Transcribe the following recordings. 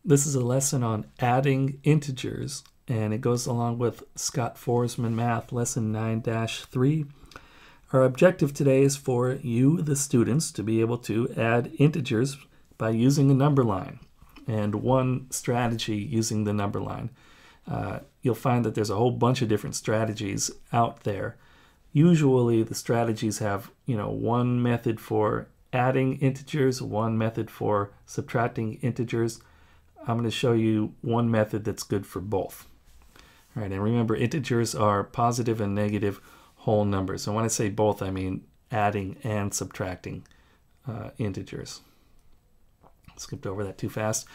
This is a lesson on adding integers, and it goes along with Scott Forsman Math Lesson 9-3. Our objective today is for you, the students, to be able to add integers by using a number line. And one strategy using the number line. You'll find that there's a whole bunch of different strategies out there. Usually the strategies have, one method for adding integers, one method for subtracting integers. I'm going to show you one method that's good for both. All right, and remember, integers are positive and negative whole numbers. So when I say both, I mean adding and subtracting integers. Skipped over that too fast.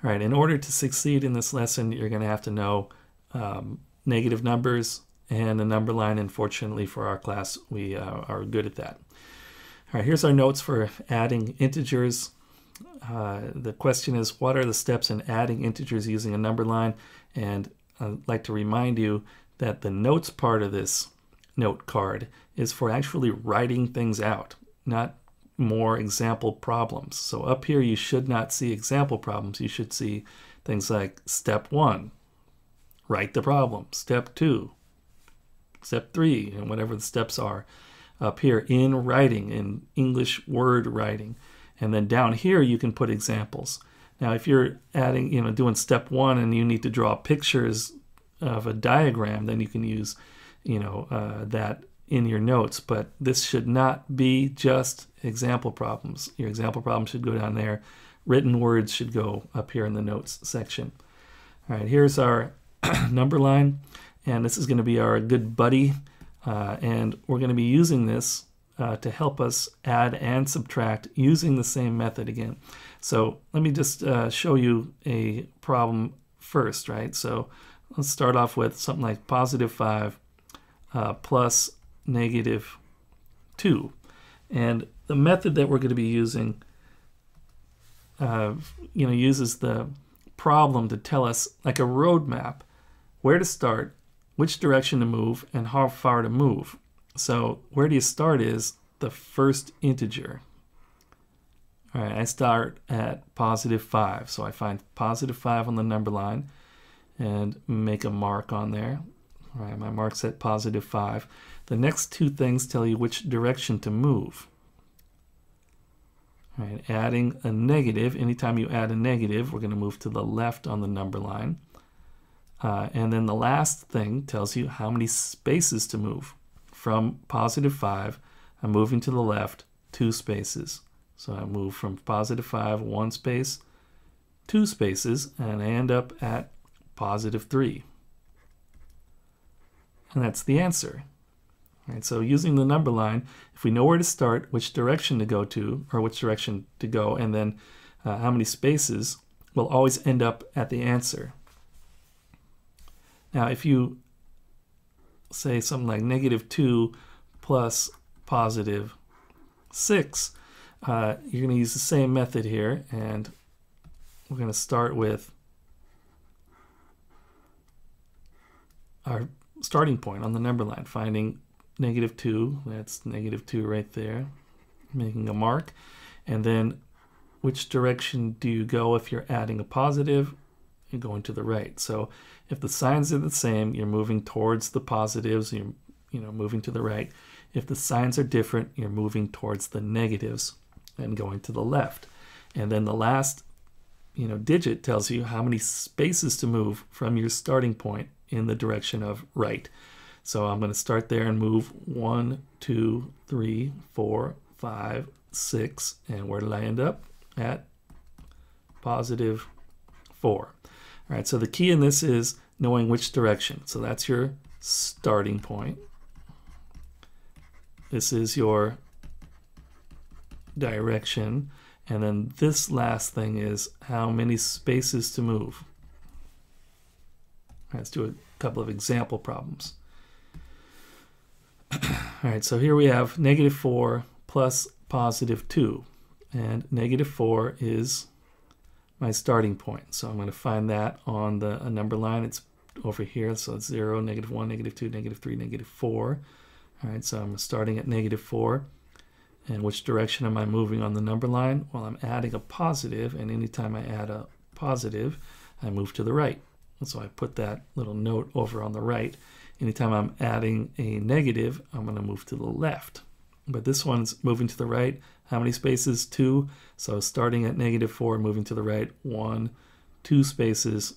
All right, in order to succeed in this lesson, you're going to have to know negative numbers and a number line. And fortunately for our class, we are good at that. All right, here's our notes for adding integers. The question is, what are the steps in adding integers using a number line? And I'd like to remind you that the notes part of this note card is for actually writing things out, not more example problems. So up here you should not see example problems. You should see things like step 1, write the problem, step 2, step 3, and whatever the steps are up here in writing, in English word writing. And then down here you can put examples. Now if you're adding, doing step 1 and you need to draw pictures of a diagram, then you can use, that in your notes. But this should not be just example problems. Your example problems should go down there. Written words should go up here in the notes section. All right, here's our number line, and this is going to be our good buddy, and we're going to be using this to help us add and subtract using the same method again. So let me just show you a problem first, right? So let's start off with something like positive 5 plus negative 2. And the method that we're going to be using uses the problem to tell us, like a roadmap, where to start, which direction to move, and how far to move. So where do you start is the first integer. All right, I start at positive 5. So I find positive 5 on the number line and make a mark on there. All right, my mark's at positive 5. The next two things tell you which direction to move. All right, adding a negative, anytime you add a negative, we're going to move to the left on the number line. And then the last thing tells you how many spaces to move. From positive 5, I'm moving to the left 2 spaces. So I move from positive 5, 1 space, 2 spaces, and I end up at positive 3. And that's the answer. All right, so using the number line, if we know where to start, which direction to go to, or which direction to go, and then how many spaces, we'll always end up at the answer. Now, if you say something like negative 2 plus positive 6, you're going to use the same method here, and we're going to start with our starting point on the number line, finding negative 2, that's negative 2 right there, making a mark, and then which direction do you go if you're adding a positive? You're going to the right. So if the signs are the same, you're moving towards the positives, you're moving to the right. If the signs are different, you're moving towards the negatives and going to the left. And then the last digit tells you how many spaces to move from your starting point in the direction of right. So I'm going to start there and move 1, 2, 3, 4, 5, 6, and where did I end up? At positive 4. All right, so the key in this is knowing which direction. So that's your starting point. This is your direction. And then this last thing is how many spaces to move. All right, let's do a couple of example problems. All right, so here we have negative 4 plus positive 2. And negative 4 is my starting point. So I'm going to find that on the number line. It's over here. So it's 0, negative 1, negative 2, negative 3, negative 4. All right, so I'm starting at negative 4. And which direction am I moving on the number line? Well, I'm adding a positive, and anytime I add a positive, I move to the right. And so I put that little note over on the right. Anytime I'm adding a negative, I'm going to move to the left. But this one's moving to the right. How many spaces? 2. So starting at -4, moving to the right, 1, 2 spaces.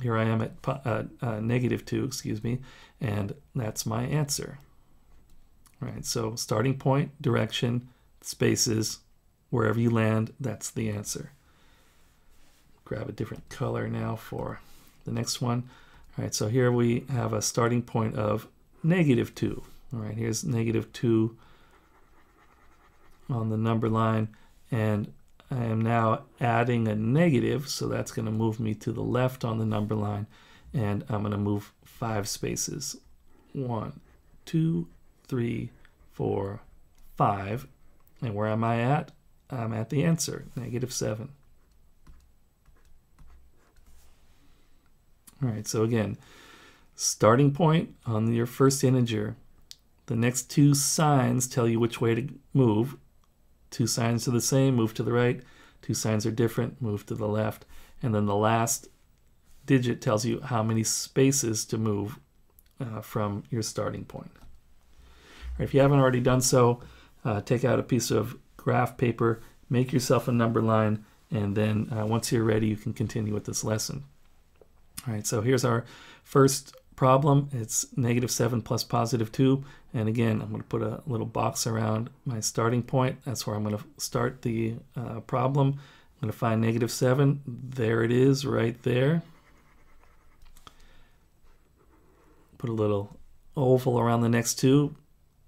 Here I am at -2, excuse me, and that's my answer. All right, so starting point, direction, spaces, wherever you land, that's the answer. Grab a different color now for the next one. All right, so here we have a starting point of -2. All right, here's -2 on the number line, and I am now adding a negative, so that's going to move me to the left on the number line, and I'm going to move 5 spaces. 1, 2, 3, 4, 5. And where am I at? I'm at the answer, -7. All right, so again, starting point on your first integer. The next 2 signs tell you which way to move. 2 signs are the same, move to the right. 2 signs are different, move to the left. And then the last digit tells you how many spaces to move from your starting point. All right, if you haven't already done so, take out a piece of graph paper, make yourself a number line, and then once you're ready, you can continue with this lesson. All right, so here's our first problem. It's -7 plus +2. And again, I'm going to put a little box around my starting point. That's where I'm going to start the problem. I'm going to find -7. There it is right there. Put a little oval around the next 2.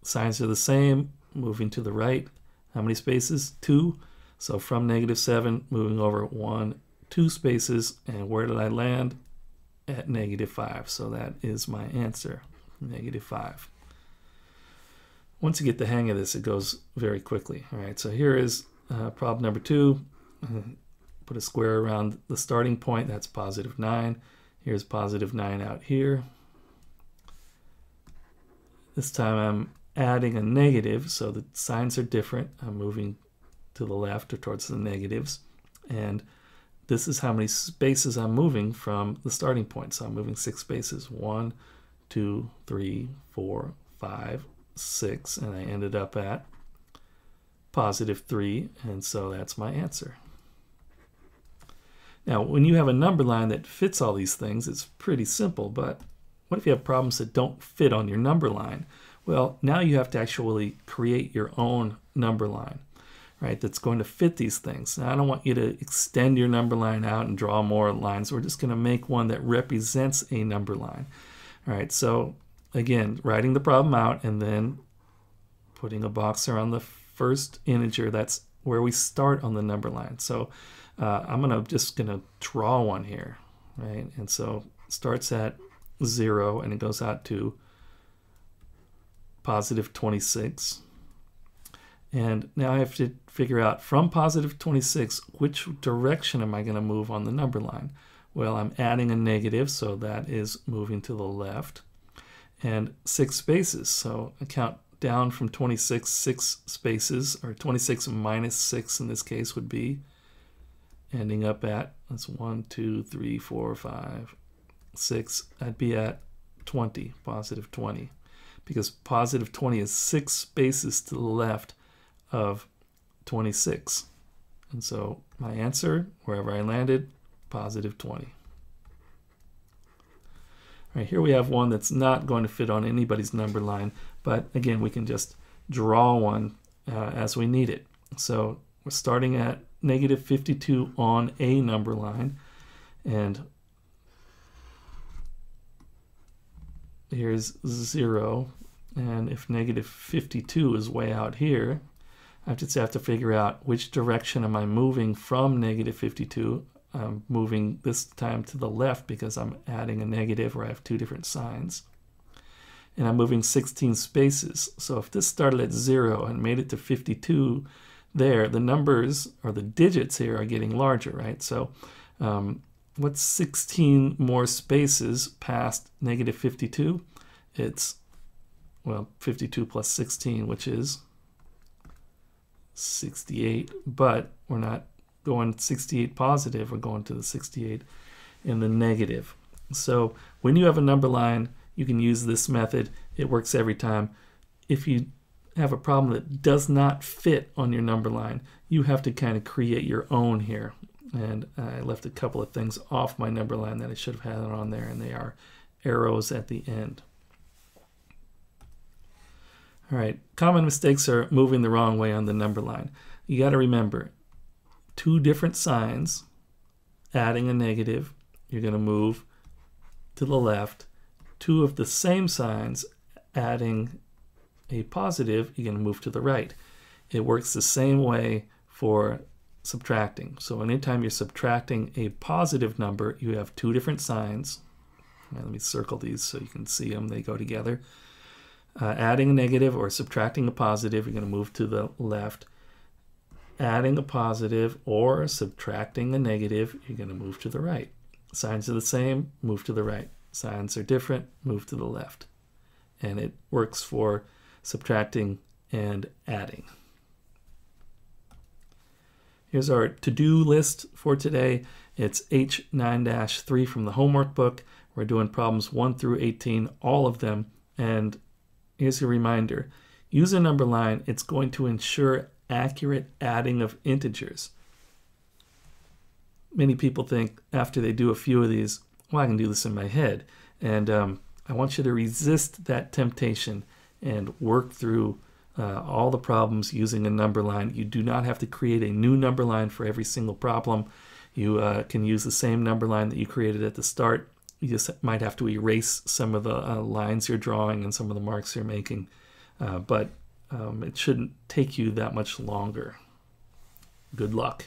Signs are the same. Moving to the right. How many spaces? 2. So from -7, moving over 1, 2 spaces. And where did I land? At -5. So that is my answer, -5. Once you get the hang of this, it goes very quickly. All right, so here is problem number 2. Put a square around the starting point. That's +9. Here's +9 out here. This time I'm adding a negative, so the signs are different. I'm moving to the left or towards the negatives. And this is how many spaces I'm moving from the starting point. So I'm moving 6 spaces. 1, 2, 3, 4, 5, 6. And I ended up at +3. And so that's my answer. Now, when you have a number line that fits all these things, it's pretty simple. But what if you have problems that don't fit on your number line? Well, now you have to actually create your own number line, right, that's going to fit these things. Now, I don't want you to extend your number line out and draw more lines. We're just going to make one that represents a number line. All right, so again, writing the problem out and then putting a box around the first integer. That's where we start on the number line. So I'm just going to draw one here, right? And so it starts at 0 and it goes out to +26. And now I have to figure out from +26, which direction am I going to move on the number line? Well, I'm adding a negative, so that is moving to the left. And 6 spaces, so I count down from 26, 6 spaces, or 26 minus 6 in this case would be ending up at, that's 1, 2, 3, 4, 5, 6. I'd be at 20, +20. Because +20 is 6 spaces to the left of 26. And so my answer, wherever I landed, +20. All right, here we have one that's not going to fit on anybody's number line, but again, we can just draw one as we need it. So we're starting at -52 on a number line, and here's 0, and if -52 is way out here, I just have to figure out which direction am I moving from -52. I'm moving this time to the left because I'm adding a negative, or I have 2 different signs. And I'm moving 16 spaces. So if this started at 0 and made it to 52 there, the numbers, or the digits here, are getting larger, right? So what's 16 more spaces past -52? It's, well, 52 plus 16, which is 68, but we're not going 68 positive or going to the 68 in the negative. So when you have a number line, you can use this method. It works every time. If you have a problem that does not fit on your number line, you have to kind of create your own here. And I left a couple of things off my number line that I should have had on there, and they are arrows at the end. All right, common mistakes are moving the wrong way on the number line. You got to remember, two different signs, adding a negative, you're going to move to the left. Two of the same signs, adding a positive, you're going to move to the right. It works the same way for subtracting. So anytime you're subtracting a positive number, you have two different signs. Let me circle these so you can see them. They go together. Adding a negative or subtracting a positive, you're going to move to the left. Adding a positive or subtracting a negative, you're going to move to the right. Signs are the same, move to the right. Signs are different, move to the left. And it works for subtracting and adding. Here's our to-do list for today. It's H9-3 from the homework book. We're doing problems 1 through 18, all of them. And here's your reminder. Use a number line. It's going to ensure accurate adding of integers. Many people think after they do a few of these, well, I can do this in my head. And I want you to resist that temptation and work through all the problems using a number line. You do not have to create a new number line for every single problem. You can use the same number line that you created at the start. You just might have to erase some of the lines you're drawing and some of the marks you're making. But it shouldn't take you that much longer. Good luck.